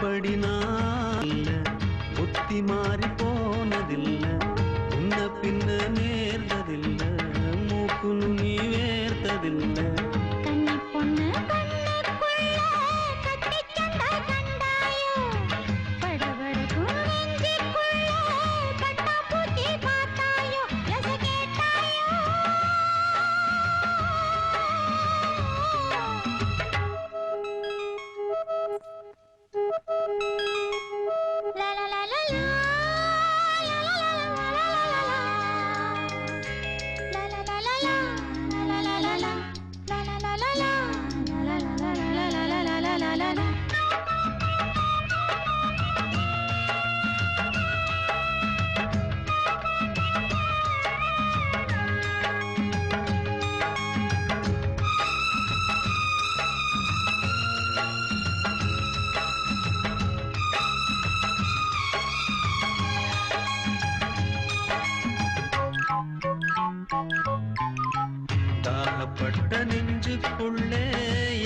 அப்படி நான் புத்தி மாறி போனதில்ல உன்ன பின்ன நேர்ந்ததில்ல மூக்கு நுனி வேர்த்ததில்ல கண்ணி பொண்ணு கண்ணுக்குள்ள கட்டி கண்டா கண்டாயோ படபடக்கும் நெஞ்சுக்குள்ள பட்டா பூச்சி பார்த்தாயோ எச கேட்டாயோ la la la la la தாகப்பட்ட நெஞ்சுக்குள்ளே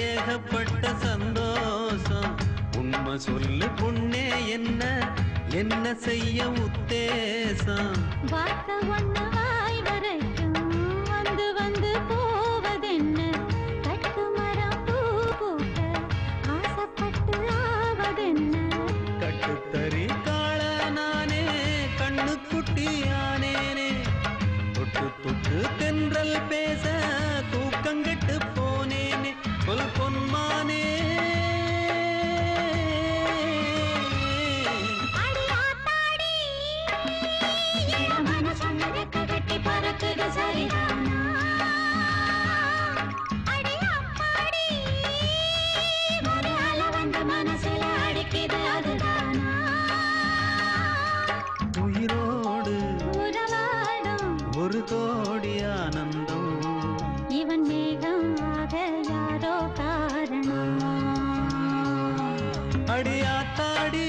ஏகப்பட்ட சந்தோஷம் உண்மை சொல்லு பொண்ணே என்ன என்ன செய்ய உத்தேசம் வார்த்தை ஒண்ணு வாய் வரைக்கும் வந்து வந்து போவதென்ன கட்டு மரம் பூ பூக்க ஆசைப்பட்டு ஆவதென்ன கட்டுத்தறி காள நானே கண்ணு குட்டியானேனே தொட்டு தொட்டு தென்றல் பேச தூக்கங்கெட்டு போனேனே சொல் பொன்மானே கட்டி பறக்குது சரிதானா அடி அப்பாடி ஒரு அலை வந்து மனசுல அடிக்குது அதுதானா உயிரோடு உறவாடும் ஒரு கோடி ஆனந்தம் இவன் மேகம் ஆக யாரோ காரணம் அடியாத்தாடி